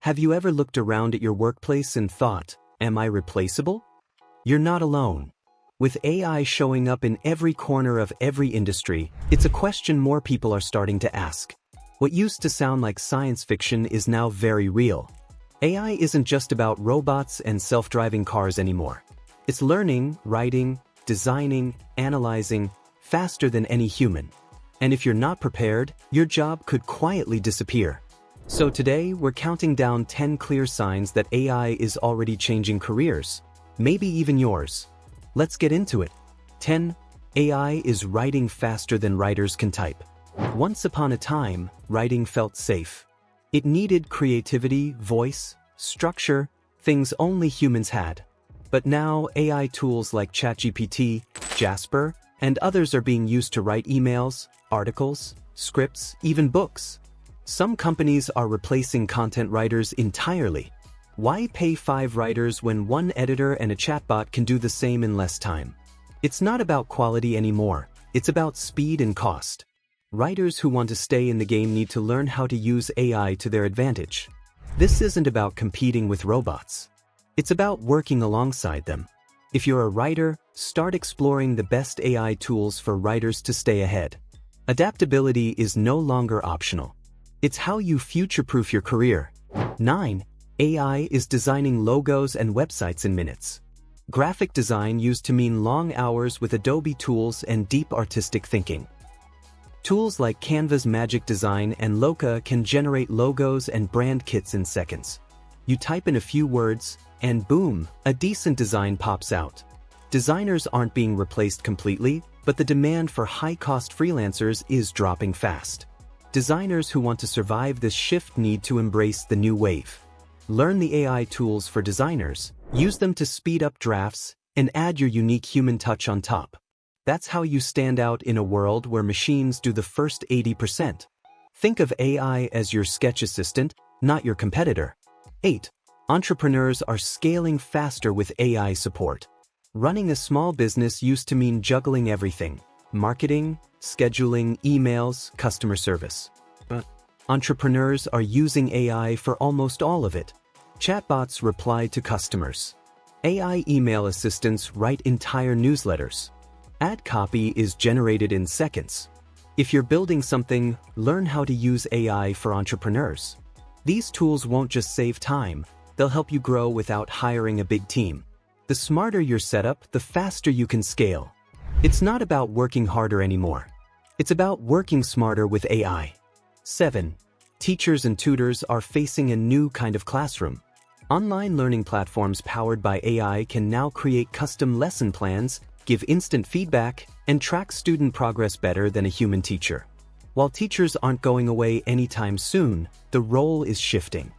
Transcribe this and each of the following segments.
Have you ever looked around at your workplace and thought, am I replaceable? You're not alone. With AI showing up in every corner of every industry, it's a question more people are starting to ask. What used to sound like science fiction is now very real. AI isn't just about robots and self-driving cars anymore. It's learning, writing, designing, analyzing, faster than any human. And if you're not prepared, your job could quietly disappear. So today, we're counting down 10 clear signs that AI is already changing careers, maybe even yours. Let's get into it. 10. AI is writing faster than writers can type. Once upon a time, writing felt safe. It needed creativity, voice, structure, things only humans had. But now, AI tools like ChatGPT, Jasper, and others are being used to write emails, articles, scripts, even books. Some companies are replacing content writers entirely. Why pay 5 writers when one editor and a chatbot can do the same in less time? It's not about quality anymore, it's about speed and cost. Writers who want to stay in the game need to learn how to use AI to their advantage. This isn't about competing with robots. It's about working alongside them. If you're a writer, start exploring the best AI tools for writers to stay ahead. Adaptability is no longer optional. It's how you future-proof your career. 9. AI is designing logos and websites in minutes. Graphic design used to mean long hours with Adobe tools and deep artistic thinking. Tools like Canva's Magic Design and Loca can generate logos and brand kits in seconds. You type in a few words, and boom, a decent design pops out. Designers aren't being replaced completely, but the demand for high-cost freelancers is dropping fast. Designers who want to survive this shift need to embrace the new wave. Learn the AI tools for designers, use them to speed up drafts, and add your unique human touch on top. That's how you stand out in a world where machines do the first 80%. Think of AI as your sketch assistant, not your competitor. 8. Entrepreneurs are scaling faster with AI support. Running a small business used to mean juggling everything: marketing, scheduling, emails, customer service. But entrepreneurs are using AI for almost all of it. Chatbots reply to customers. AI email assistants write entire newsletters. Ad copy is generated in seconds. If you're building something, learn how to use AI for entrepreneurs. These tools won't just save time, they'll help you grow without hiring a big team. The smarter your setup, the faster you can scale. It's not about working harder anymore. It's about working smarter with AI. 7. Teachers and tutors are facing a new kind of classroom. Online learning platforms powered by AI can now create custom lesson plans, give instant feedback, and track student progress better than a human teacher. While teachers aren't going away anytime soon, the role is shifting.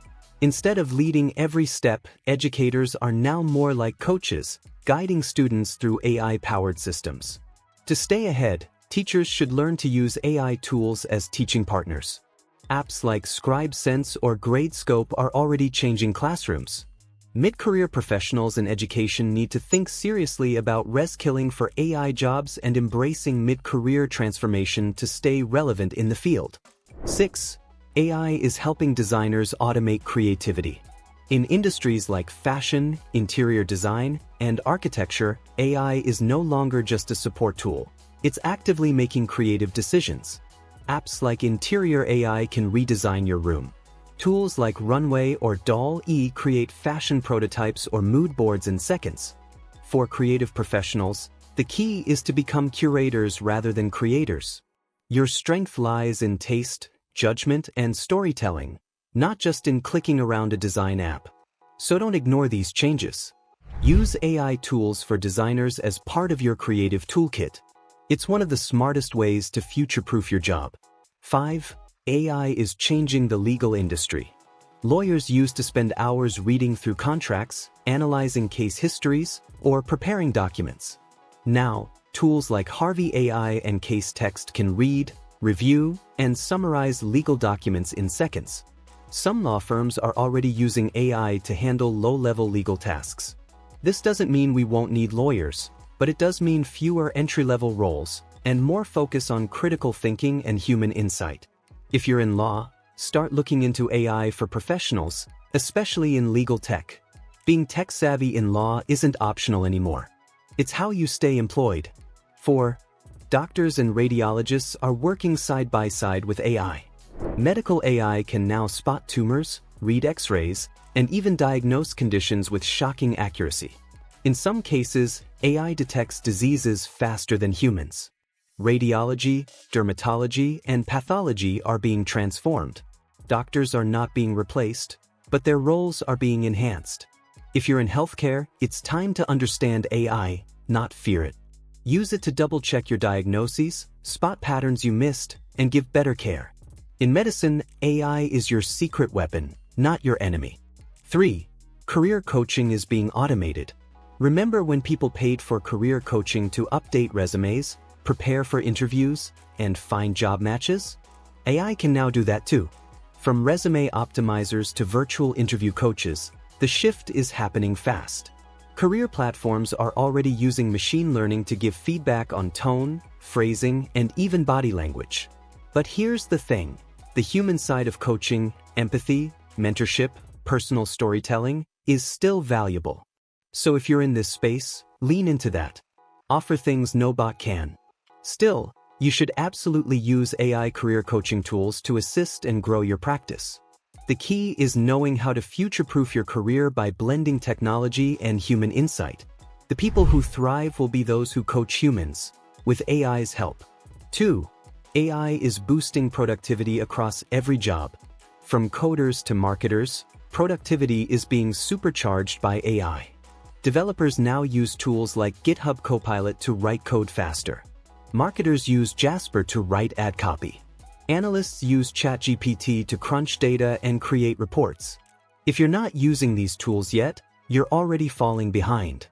Instead of leading every step, educators are now more like coaches, guiding students through AI-powered systems. To stay ahead, teachers should learn to use AI tools as teaching partners. Apps like ScribeSense or GradeScope are already changing classrooms. Mid-career professionals in education need to think seriously about reskilling for AI jobs and embracing mid-career transformation to stay relevant in the field. 6. AI is helping designers automate creativity. In industries like fashion, interior design, and architecture, AI is no longer just a support tool. It's actively making creative decisions. Apps like Interior AI can redesign your room. Tools like Runway or DALL-E create fashion prototypes or mood boards in seconds. For creative professionals, the key is to become curators rather than creators. Your strength lies in taste, judgment, and storytelling, not just in clicking around a design app. So don't ignore these changes. Use AI tools for designers as part of your creative toolkit. It's one of the smartest ways to future-proof your job. 5. AI is changing the legal industry. Lawyers used to spend hours reading through contracts, analyzing case histories, or preparing documents. Now, tools like Harvey AI and Case Text can read, review, and summarize legal documents in seconds. Some law firms are already using AI to handle low-level legal tasks. This doesn't mean we won't need lawyers, but it does mean fewer entry-level roles and more focus on critical thinking and human insight. If you're in law, start looking into AI for professionals. especially in legal tech. Being tech-savvy in law isn't optional anymore. It's how you stay employed. 4. Doctors and radiologists are working side by side with AI. Medical AI can now spot tumors, read X-rays, and even diagnose conditions with shocking accuracy. In some cases, AI detects diseases faster than humans. Radiology, dermatology, and pathology are being transformed. Doctors are not being replaced, but their roles are being enhanced. If you're in healthcare, it's time to understand AI, not fear it. Use it to double-check your diagnoses, spot patterns you missed, and give better care. In medicine, AI is your secret weapon, not your enemy. 3. Career coaching is being automated. Remember when people paid for career coaching to update resumes, prepare for interviews, and find job matches? AI can now do that too. From resume optimizers to virtual interview coaches, the shift is happening fast. Career platforms are already using machine learning to give feedback on tone, phrasing, and even body language. But here's the thing. The human side of coaching, empathy, mentorship, personal storytelling, is still valuable. So if you're in this space, lean into that. Offer things no bot can. Still, you should absolutely use AI career coaching tools to assist and grow your practice. The key is knowing how to future-proof your career by blending technology and human insight. The people who thrive will be those who coach humans, with AI's help. 2. AI is boosting productivity across every job. From coders to marketers, productivity is being supercharged by AI. Developers now use tools like GitHub Copilot to write code faster. Marketers use Jasper to write ad copy. Analysts use ChatGPT to crunch data and create reports. If you're not using these tools yet, you're already falling behind.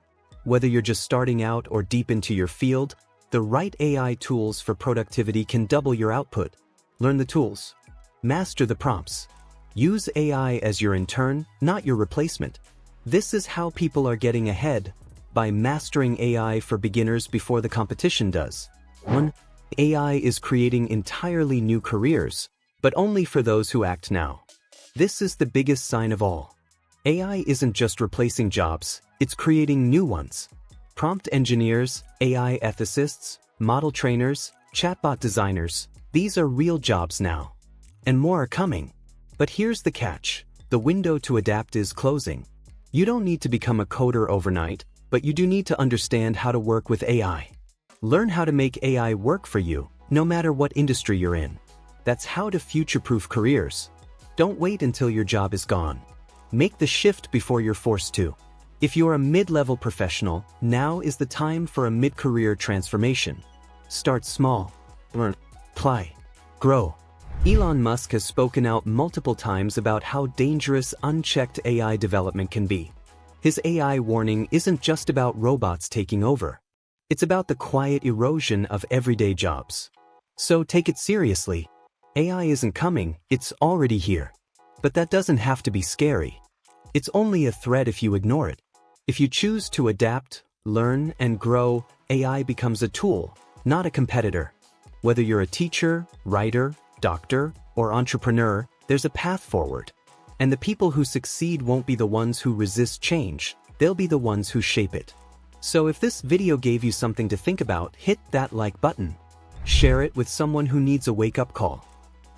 Whether you're just starting out or deep into your field, the right AI tools for productivity can double your output. Learn the tools. Master the prompts. Use AI as your intern, not your replacement. This is how people are getting ahead, by mastering AI for beginners before the competition does. 1. AI is creating entirely new careers, but only for those who act now. This is the biggest sign of all. AI isn't just replacing jobs, it's creating new ones. Prompt engineers, AI ethicists, model trainers, chatbot designers, these are real jobs now. And more are coming. But here's the catch. The window to adapt is closing. You don't need to become a coder overnight, but you do need to understand how to work with AI. Learn how to make AI work for you, no matter what industry you're in. That's how to future-proof careers. Don't wait until your job is gone. Make the shift before you're forced to. If you're a mid-level professional, now is the time for a mid-career transformation. Start small. Learn. Apply. Grow. Elon Musk has spoken out multiple times about how dangerous unchecked AI development can be. His AI warning isn't just about robots taking over. It's about the quiet erosion of everyday jobs. So take it seriously. AI isn't coming, it's already here. But that doesn't have to be scary. It's only a threat if you ignore it. If you choose to adapt, learn, and grow, AI becomes a tool, not a competitor. Whether you're a teacher, writer, doctor, or entrepreneur, there's a path forward. And the people who succeed won't be the ones who resist change, they'll be the ones who shape it. So if this video gave you something to think about, hit that like button. Share it with someone who needs a wake-up call.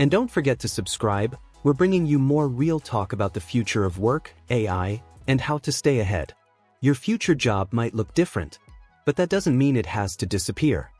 And don't forget to subscribe. We're bringing you more real talk about the future of work, AI, and how to stay ahead. Your future job might look different, but that doesn't mean it has to disappear.